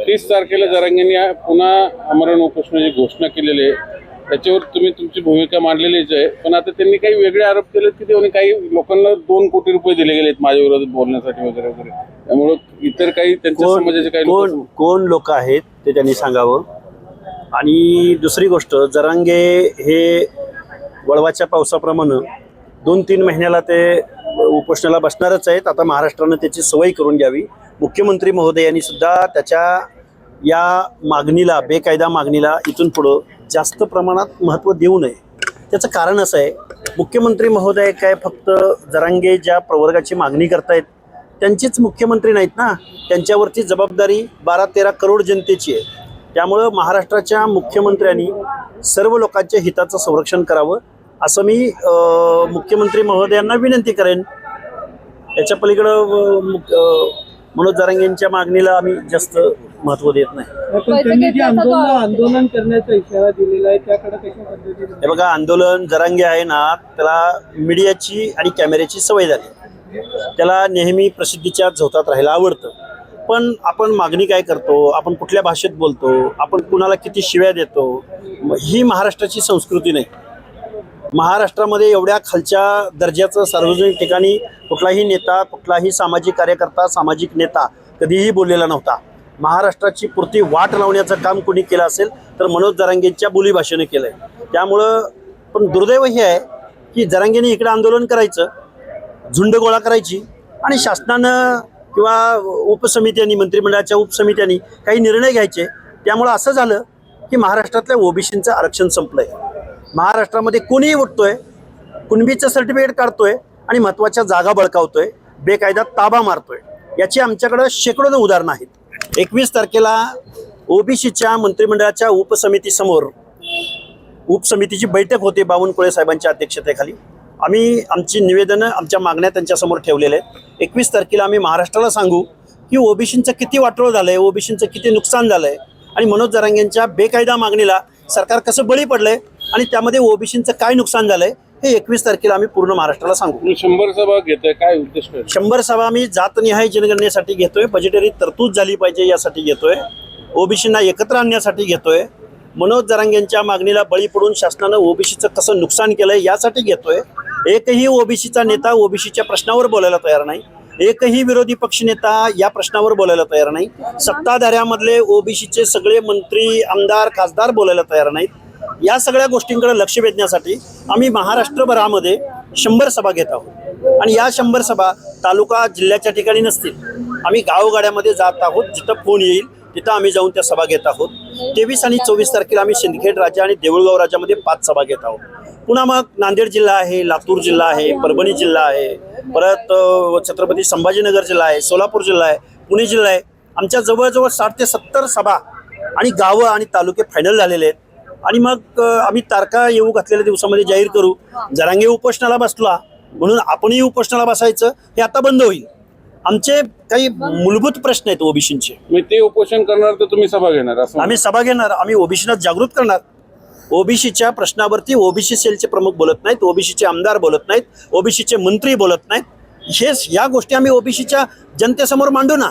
30 तारखेला जरांगेंनी पुन्हा आमरण उपोषणाची घोषणा केलेली आहे, त्याच्यावर तुम्ही तुमची भूमिका मांडलेलीच आहे. पण आता त्यांनी काही वेगळे आरोप केले की त्यांनी काही लोकांना 2 कोटी रुपये दिले गेलेत माझ्या विरोधात बोलण्यासाठी वगैरे वगैरे. त्यामुळे इतर काही त्यांच्या समाजाचे काही कोण लोक आहेत ते त्यांनी सांगावं. आणि दुसरी गोष्ट, जरांगे हे वळवाच्या पावसाप्रमाणे 2-3 महिन्याला ते उपोषणाला बसणारच आहेत. आता महाराष्ट्रानं त्याची सवय करून घ्यावी. मुख्यमंत्री महोदयांनी सुद्धा त्याच्या या मागणीला, बेकायदा मागणीला इथून पुढं जास्त प्रमाणात महत्त्व देऊ नये. त्याचं कारण असं आहे, मुख्यमंत्री महोदय काय फक्त जरांगे ज्या प्रवर्गाची मागणी करतायत त्यांचीच मुख्यमंत्री नाहीत ना, त्यांच्यावरची जबाबदारी 12-13 करोड जनतेची आहे. त्यामुळं महाराष्ट्राच्या मुख्यमंत्र्यांनी सर्व लोकांच्या हिताचं संरक्षण करावं असं मी मुख्यमंत्री महोदयांना विनंती करेन. याच्या पलीकडं मनोज जरांगेंच्या मागणीला आम्ही जास्त महत्त्व देत नाही. आंदोलन करण्याचा इशारा दिलेला आहे, त्याकडे कशा पद्धतीने? हे बघा, आंदोलन जरांगे आहे ना, त्याला मीडियाची आणि कॅमेऱ्याची सवय झाली. त्याला नेहमी प्रसिद्धीच्या झोतात राहायला आवडतं. पण आपण मागणी काय करतो, आपण कुठल्या भाषेत बोलतो, आपण कुणाला किती शिव्या देतो, ही महाराष्ट्राची संस्कृती नाही. महाराष्ट्रामध्ये एवढ्या खालच्या दर्जाचं सार्वजनिक ठिकाणी कुठलाही नेता, कुठलाही सामाजिक कार्यकर्ता, सामाजिक नेता कधीही बोललेला नव्हता. महाराष्ट्राची पुरती वाट लावण्याचं काम कोणी केलं असेल तर मनोज जरांगेंच्या बोलीभाषेने केलं आहे. त्यामुळं पण दुर्दैव हे आहे की जरांगेंनी इकडे आंदोलन करायचं, झुंड गोळा करायची आणि शासनानं किंवा उपसमित्यांनी, मंत्रिमंडळाच्या उपसमित्यांनी काही निर्णय घ्यायचे. त्यामुळं असं झालं की महाराष्ट्रातल्या ओबीसींचं आरक्षण संपलंय. महाराष्ट्रामध्ये कोणीही उठतोय, कुणबीचं सर्टिफिकेट काढतोय आणि महत्त्वाच्या जागा बळकावतोय, बेकायदा ताबा मारतोय. याची आमच्याकडं शेकडो उदाहरणं आहेत. 21 तारखेला ओबीसीच्या मंत्रिमंडळाच्या उपसमितीसमोर उपसमितीची बैठक होती बावनकुळे साहेबांच्या अध्यक्षतेखाली. आम्ही आमची निवेदनं, आमच्या मागण्या त्यांच्यासमोर ठेवलेल्या आहेत. 21 तारखेला आम्ही महाराष्ट्राला सांगू की ओबीसींचं किती वाटोळं झालं आहे, ओबीसींचं किती नुकसान झालं आहे आणि मनोज जरांगेंच्या बेकायदा मागणीला सरकार कसं बळी पडलंय आणि त्यामध्ये ओबीसींचं काय नुकसान झालंय हे 21 तारखेला आम्ही पूर्ण महाराष्ट्राला सांगू. 100 सभा घेतोय, काय उद्देश? 100 सभा आम्ही जातनिहाय जनगणनेसाठी घेतोय, बजेटरी तरतूद झाली पाहिजे यासाठी घेतोय, ओबीसींना एकत्र आणण्यासाठी घेतोय, मनोज जरांगेंच्या मागणीला बळी पडून शासनानं ओबीसीचं कसं नुकसान केलंय यासाठी घेतोय. एकही ओबीसीचा नेता ओबीसीच्या प्रश्नावर बोलायला तयार नाही. एकही विरोधी पक्षनेता या प्रश्नावर बोलायला तयार नाही. सत्ताधाऱ्यामधले ओबीसीचे सगळे मंत्री, आमदार, खासदार बोलायला तयार नाहीत. या सगळ्या गोष्टींकडे लक्ष वेधण्यासाठी आम्ही महाराष्ट्रभरामध्ये 100 सभा घेत आहोत. आणि या 100 सभा तालुका जिल्ह्याच्या ठिकाणी नसतील, आम्ही गावगाड्यामध्ये जात आहोत. जिथं फोन येईल तिथं आम्ही जाऊन त्या सभा घेत आहोत. 23 आणि 24 तारखेला आम्ही सिंदखेड राजा आणि देऊळगाव राजामध्ये 5 सभा घेत आहोत. पुन्हा मग नांदेड जिल्हा आहे, लातूर जिल्हा आहे, परभणी जिल्हा आहे, परत छत्रपती संभाजीनगर जिल्हा आहे, सोलापूर जिल्हा आहे, पुणे जिल्हा आहे. आमच्या जवळजवळ 60 ते 70 सभा आणि गावं आणि तालुके फायनल झालेले आहेत. आणि मग आम्ही तारखा येऊ घातलेल्या दिवसामध्ये जाहीर करू. जरांगे उपोषणाला बसला म्हणून आपणही उपोषणाला बसायचं हे आता बंद होईल. आमचे काही मूलभूत प्रश्न आहेत ओबीसींचे. ते उपोषण करणार तर तुम्ही सभा घेणार? आम्ही सभा घेणार, आम्ही ओबीसीला जागृत करणार. ओबीसीच्या प्रश्नावरती ओबीसी सेलचे प्रमुख बोलत नाहीत, ओबीसीचे आमदार बोलत नाहीत, ओबीसीचे मंत्री बोलत नाहीत. हेच या गोष्टी आम्ही ओबीसीच्या जनतेसमोर मांडू ना.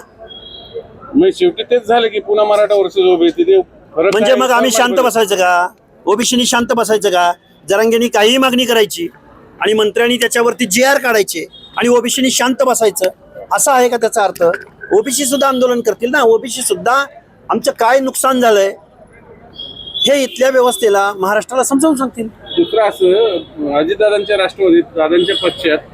शेवटी तेच झालं की पुन्हा मराठा वर्सेस ओबीसी. म्हणजे मग आम्ही शांत बसायचं का? ओबीसीनी शांत बसायचं का? जरांगेंनी काहीही मागणी करायची आणि मंत्र्यांनी त्याच्यावरती GR काढायचे आणि ओबीसीनी शांत बसायचं, असं आहे का त्याचा अर्थ? ओबीसी सुद्धा आंदोलन करतील ना. ओबीसी सुद्धा आमचं काय नुकसान झालंय हे इथल्या व्यवस्थेला, महाराष्ट्राला समजावून सांगतील. दुसरं असं, अजितदादांच्या राष्ट्रवादीत, दादांच्या पक्षात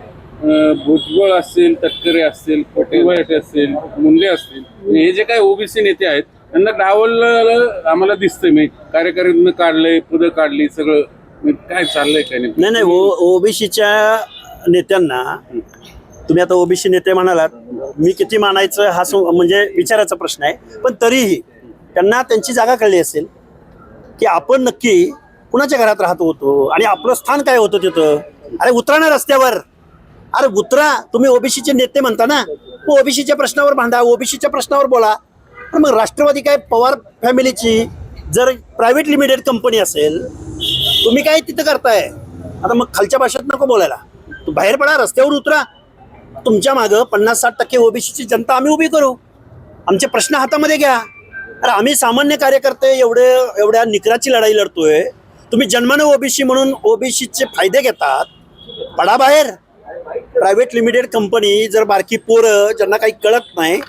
भुजबळ असतील, तटकरे असतील, पटेल असतील, मुंडे असतील, हे जे काही ओबीसी नेते आहेत त्यांना डावललं आम्हाला दिसतंय. मी कार्यकारिणीनं काढलंय, पदं काढली, सगळं काय चाललंय काय नाही? नाही, ओबीसीच्या नेत्यांना तुम्ही आता ओबीसी नेते म्हणालात, मी किती मानायचं हा म्हणजे विचाराचा प्रश्न आहे. पण तरीही त्यांना त्यांची जागा कळली असेल की आपण नक्की कुणाच्या घरात राहत होतो आणि आपलं स्थान काय होतं तिथं. अरे उतरा ना रस्त्यावर, अरे उतरा. तुम्ही ओबीसीचे नेते म्हणता ना, ओबीसीच्या प्रश्नावर भांडा, ओबीसीच्या प्रश्नावर बोला. पण मग राष्ट्रवादी काय, पवार फॅमिलीची जर प्रायव्हेट लिमिटेड कंपनी असेल, तुम्ही काय तिथं करताय? आता मग खालच्या भाषेत नको बोलायला, तू बाहेर पडा, रस्त्यावर उतरा. तुमच्या मागं 50-60% ओबीसीची जनता आम्ही उभी करू. आमचे प्रश्न हातामध्ये घ्या. अरे आम्ही सामान्य कार्यकर्ते एवढ्या निकराची लढाई लढतोय. तुम्ही जन्मानं ओबीसी म्हणून ओबीसीचे फायदे घेतात. पडा बाहेर. प्रायव्हेट लिमिटेड कंपनी जर बारकी पोरं ज्यांना काही कळत नाही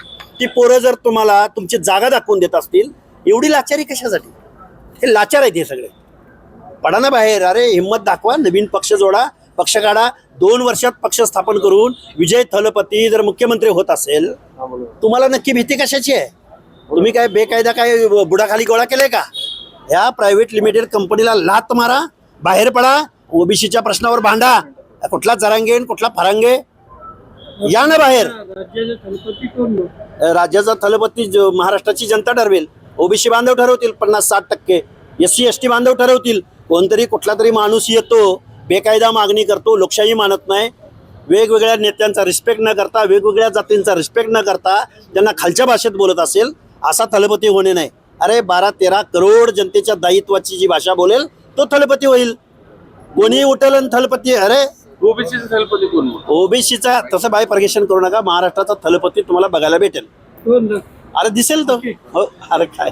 ती पोरं जर तुम्हाला तुमची जागा दाखवून देत असतील, एवढी लाचारी कशासाठी? हे लाचार आहेत हे सगळे. पडा ना बाहेर. अरे हिंमत दाखवा, नवीन पक्ष जोडा, पक्ष काढा. 2 वर्षात पक्ष स्थापन करून विजय थलपती जर मुख्यमंत्री होत असेल, तुम्हाला नक्की भीती कशाची आहे? तुम्ही काय बेकायदा काय बुडाखाली गोळा केलाय का? ह्या प्रायव्हेट लिमिटेड कंपनीला लात मारा, बाहेर पडा, ओबीसीच्या प्रश्नावर भांडा. कुठला जरांगे कुठला फरांगे, या ना बाहेर. राज्याचे थलपती कोण लोक? राज्याचा थलपती महाराष्ट्राची जनता ठरवेल. ओबीसी बांधव ठरवतील 50-60%, SC ST बांधव ठरवतील. कोणतरी कुठला तरी माणूस येतो, बेकायदा मागणी करतो, लोकशाही मानत नाही, वेगवेगळ्या नेत्यांचा रिस्पेक्ट न करता, वेगवेगळ्या जातींचा रिस्पेक्ट न करता त्यांना खालच्या भाषेत बोलत असेल, असा थलपती होणे नाही. अरे 12-13 करोड जनतेच्या दायित्वाची जी भाषा बोलेल तो थलपती होईल. कोणी उठेल आणि थलपती. अरे ओबीसीचे थलपती कोण? ओबीसीचा तसं बायफर्गेशन करू नका. महाराष्ट्राचा थलपती तुम्हाला बघायला भेटेल. कोण? अरे दिसेल तो. हो, अरे काय